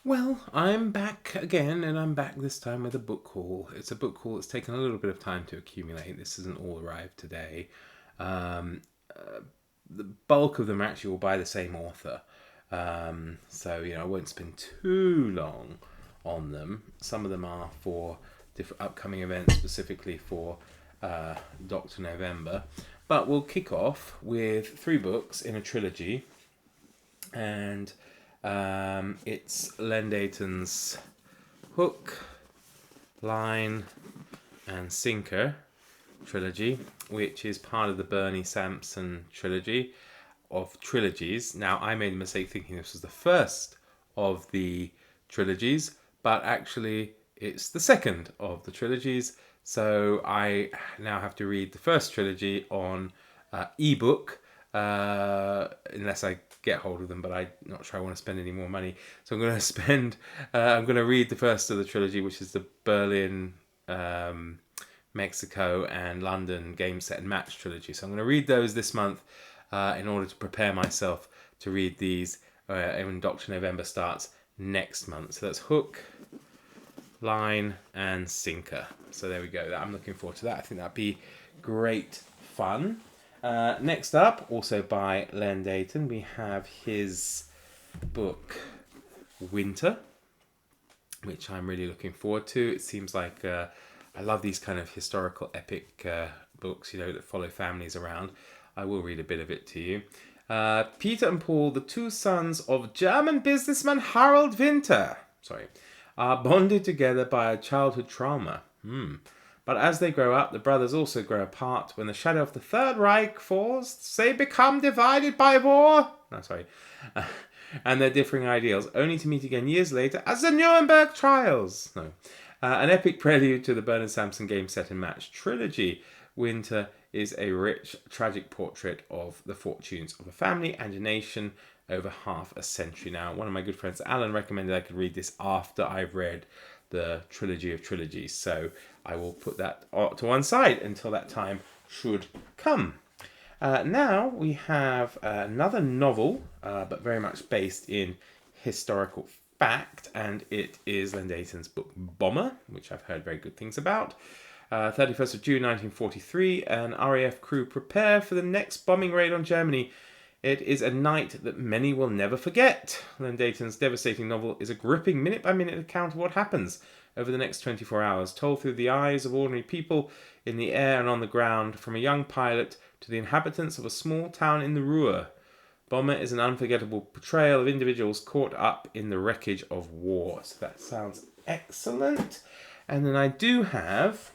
Well, I'm back again, and I'm back this time with a book haul. It's a book haul that's taken a little bit of time to accumulate. This hasn't all arrived today. Um, the bulk of them actually all by the same author. So I won't spend too long on them. Some of them are for different upcoming events, specifically for Dr. November. But we'll kick off with three books in a trilogy, and it's Len Deighton's Hook, Line, and Sinker trilogy, which is part of the Bernie Sampson trilogy of trilogies. Now, I made a mistake thinking this was the first of the trilogies, but actually, it's the second of the trilogies. So I now have to read the first trilogy on ebook, unless I get hold of them, but I'm not sure I want to spend any more money. So I'm going to I'm going to read the first of the trilogy, which is the Berlin, Mexico, and London game set and match trilogy. So I'm going to read those this month in order to prepare myself to read these when Dr. November starts next month. So that's Hook, Line, and Sinker. So there we go. I'm looking forward to that. I think that'd be great fun. Next up, also by Len Deighton, we have his book Winter, which I'm really looking forward to. It seems like I love these kind of historical epic books, that follow families around. I will read a bit of it to you. Peter and Paul, the two sons of German businessman Harold Winter, are bonded together by a childhood trauma. But as they grow up, the brothers also grow apart. When the shadow of the Third Reich falls, they become divided by war. And their differing ideals, only to meet again years later as the Nuremberg trials. An epic prelude to the Bernard Sampson game set and match trilogy. Winter is a rich, tragic portrait of the fortunes of a family and a nation over half a century now. One of my good friends, Alan, recommended I could read this after I've read the trilogy of trilogies, so I will put that to one side until that time should come. Now we have another novel, but very much based in historical fact, and it is Len Deighton's book Bomber, which I've heard very good things about. 31st of June 1943, an RAF crew prepare for the next bombing raid on Germany. It is a night that many will never forget. Len Deighton's devastating novel is a gripping minute-by-minute account of what happens over the next 24 hours, told through the eyes of ordinary people in the air and on the ground, from a young pilot to the inhabitants of a small town in the Ruhr. Bomber is an unforgettable portrayal of individuals caught up in the wreckage of war. So that sounds excellent. And then I have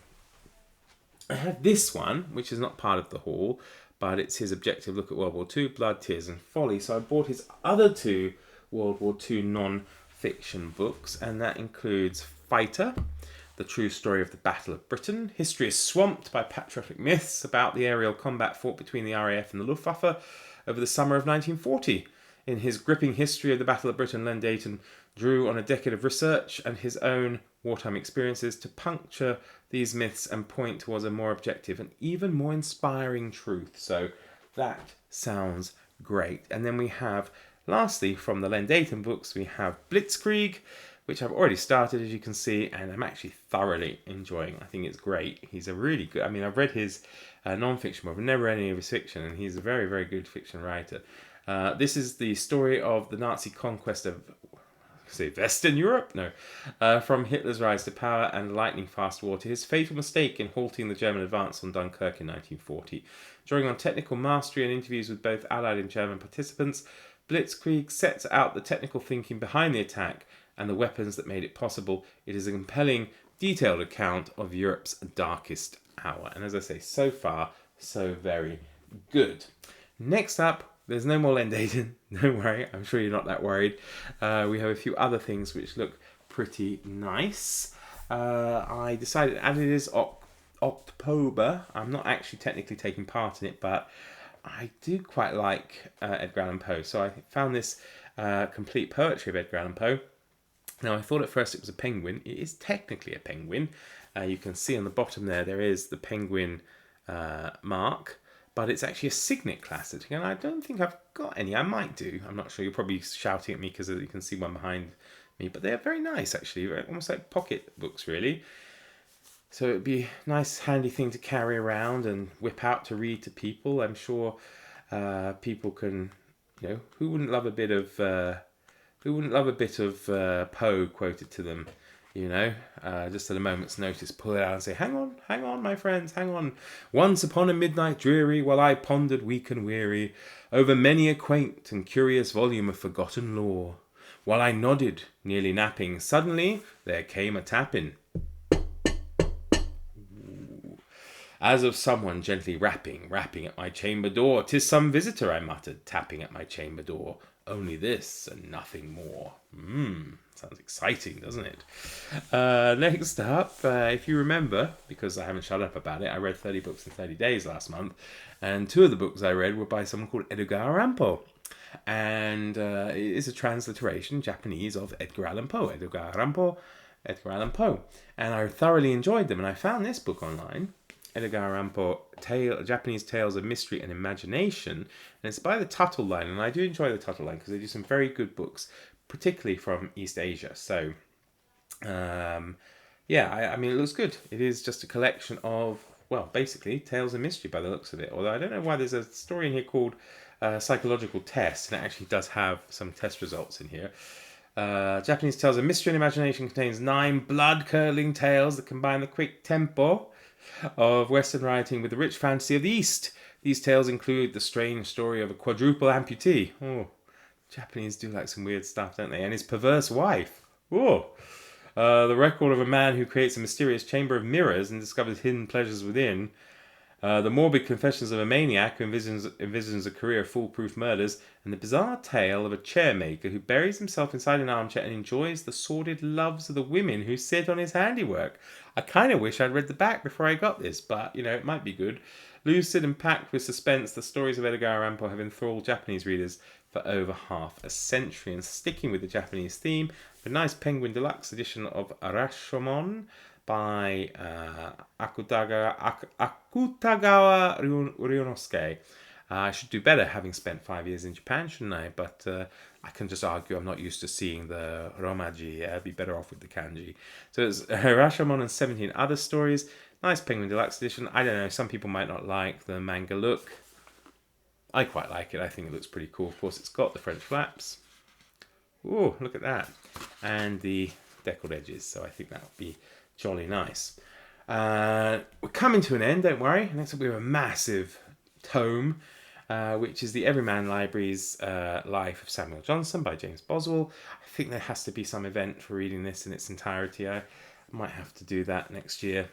this one, which is not part of the haul, but it's his objective look at World War II, Blood, Tears and Folly. So I bought his other two World War II non-fiction books, and that includes Fighter, the true story of the Battle of Britain. History is swamped by patriotic myths about the aerial combat fought between the RAF and the Luftwaffe over the summer of 1940. In his gripping history of the Battle of Britain, Len Deighton drew on a decade of research and his own wartime experiences to puncture these myths and point towards a more objective and even more inspiring truth. So that sounds great. And then we have, lastly, from the Len Deighton books, we have Blitzkrieg, which I've already started, as you can see, and I'm actually thoroughly enjoying. I think it's great. He's a really good... I've read his non-fiction book. I've never read any of his fiction, and he's a very, very good fiction writer. This is the story of the Nazi conquest of... Western Europe? No. From Hitler's rise to power and lightning-fast war to his fatal mistake in halting the German advance on Dunkirk in 1940. Drawing on technical mastery and interviews with both Allied and German participants, Blitzkrieg sets out the technical thinking behind the attack and the weapons that made it possible. It is a compelling, detailed account of Europe's darkest hour. And as I say, so far, so very good. Next up, there's no more Len Deighton. Don't worry, I'm sure you're not that worried. We have a few other things which look pretty nice. I decided, as it is October, I'm not actually technically taking part in it, but I do quite like Edgar Allan Poe. So I found this complete poetry of Edgar Allan Poe. Now, I thought at first it was a penguin. It is technically a penguin. You can see on the bottom there is the penguin mark, but it's actually a signet classic, and I don't think I've got any. I might do. I'm not sure. You're probably shouting at me because you can see one behind me, but they're very nice actually, almost like pocket books really. So it'd be a nice, handy thing to carry around and whip out to read to people. I'm sure people can, who wouldn't love a bit of Poe quoted to them, just at a moment's notice, pull it out and say, hang on, my friends, hang on. Once upon a midnight dreary, while I pondered weak and weary over many a quaint and curious volume of forgotten lore, while I nodded, nearly napping, suddenly there came a tapping, as of someone gently rapping at my chamber door. "'Tis some visitor," I muttered, tapping at my chamber door. "Only this and nothing more." Sounds exciting, doesn't it? Next up, if you remember, because I haven't shut up about it, I read 30 books in 30 days last month, and 2 of the books I read were by someone called Edgar Allan Poe. And it is a transliteration, Japanese, of Edgar Allan Poe. Edgar Allan Poe. And I thoroughly enjoyed them, and I found this book online, Edgar Allan Poe, Japanese Tales of Mystery and Imagination, and it's by the Tuttle Line, and I do enjoy the Tuttle Line because they do some very good books, particularly from East Asia. So, I mean, it looks good. It is just a collection of, well, basically tales of mystery by the looks of it. Although I don't know why there's a story in here called Psychological Test, and it actually does have some test results in here. Japanese Tales of Mystery and Imagination contains 9 blood-curdling tales that combine the quick tempo of Western writing with the rich fantasy of the East. These tales include the strange story of a quadruple amputee. Oh, Japanese do like some weird stuff, don't they? And his perverse wife. Oh, the record of a man who creates a mysterious chamber of mirrors and discovers hidden pleasures within. The morbid confessions of a maniac who envisions a career of foolproof murders, and the bizarre tale of a chairmaker who buries himself inside an armchair and enjoys the sordid loves of the women who sit on his handiwork. I kind of wish I'd read the back before I got this, but, it might be good. Lucid and packed with suspense, the stories of Edgar Allan Poe have enthralled Japanese readers for over half a century. And sticking with the Japanese theme, a nice Penguin Deluxe edition of Rashomon by Akutagawa Ryunosuke. I should do better, having spent 5 years in Japan, shouldn't I? But I can just argue I'm not used to seeing the Romaji. I'd be better off with the kanji. So it's Rashomon and 17 other stories. Nice Penguin Deluxe edition. I don't know, some people might not like the manga look. I quite like it. I think it looks pretty cool. Of course, it's got the French flaps. Ooh, look at that. And the deckled edges. So I think that would be jolly nice. We're coming to an end, don't worry. Next up we have a massive tome, which is the Everyman Library's Life of Samuel Johnson by James Boswell. I think there has to be some event for reading this in its entirety. I might have to do that next year.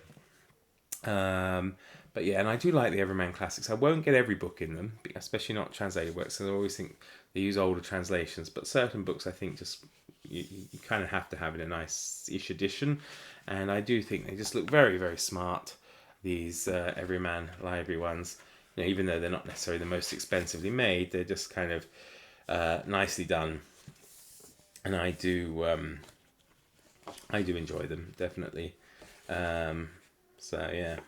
But yeah, and I do like the Everyman classics. I won't get every book in them, especially not translated works. So I always think they use older translations. But certain books, I think, just you kind of have to have in a nice-ish edition. And I do think they just look very, very smart, these Everyman Library ones. Even though they're not necessarily the most expensively made, they're just kind of nicely done. And I do enjoy them, definitely. So yeah.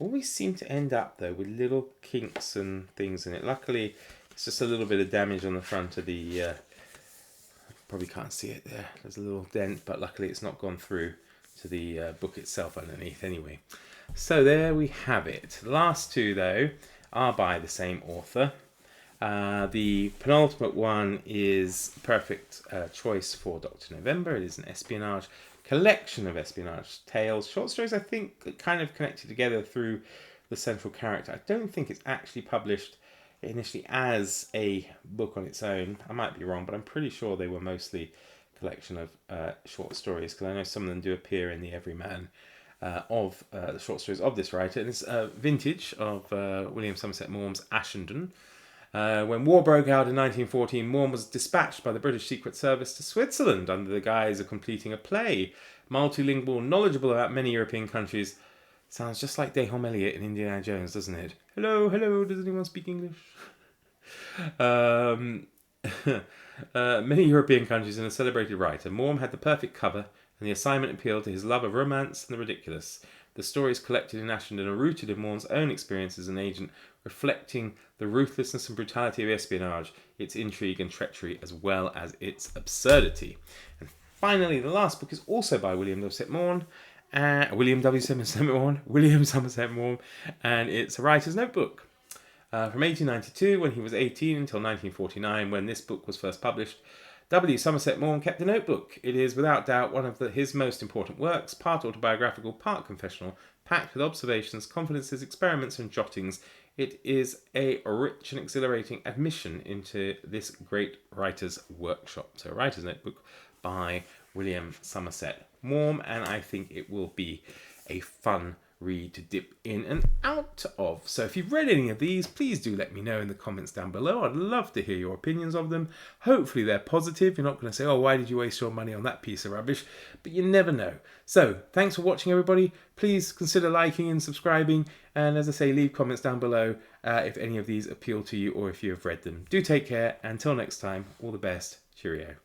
Always seem to end up though with little kinks and things in it. Luckily, it's just a little bit of damage on the front of the. Probably can't see it there. There's a little dent, but luckily it's not gone through to the book itself underneath anyway. So there we have it. The last 2 though are by the same author. The penultimate one is perfect choice for Dr. No-vember. It is an espionage collection of espionage tales, short stories, I think, kind of connected together through the central character. I don't think it's actually published initially as a book on its own. I might be wrong, but I'm pretty sure they were mostly a collection of short stories, because I know some of them do appear in the Everyman of the short stories of this writer. And it's vintage of William Somerset Maugham's Ashendon. When war broke out in 1914, Maugham was dispatched by the British Secret Service to Switzerland under the guise of completing a play. Multilingual, knowledgeable about many European countries. Sounds just like Dahom Elliott in Indiana Jones, doesn't it? Hello, does anyone speak English? Many European countries and a celebrated writer, Maugham had the perfect cover, and the assignment appealed to his love of romance and the ridiculous. The stories collected in Ashendon are rooted in Maugham's own experience as an agent, reflecting the ruthlessness and brutality of espionage, its intrigue and treachery, as well as its absurdity. And finally, the last book is also by William W. Morn, William Somerset Maugham, and it's a writer's notebook. From 1892, when he was 18, until 1949, when this book was first published, W. Somerset Maugham kept a notebook. It is without doubt one of his most important works, part autobiographical, part confessional, packed with observations, confidences, experiments, and jottings. It is a rich and exhilarating admission into this great writer's workshop. So, a writer's notebook by William Somerset Maugham, and I think it will be a fun read to dip in and out of. So if you've read any of these, please do let me know in the comments down below. I'd love to hear your opinions of them. Hopefully they're positive. You're not going to say, oh, why did you waste your money on that piece of rubbish? But you never know. So thanks for watching, everybody. Please consider liking and subscribing. And as I say, leave comments down below if any of these appeal to you or if you have read them. Do take care. Until next time, all the best. Cheerio.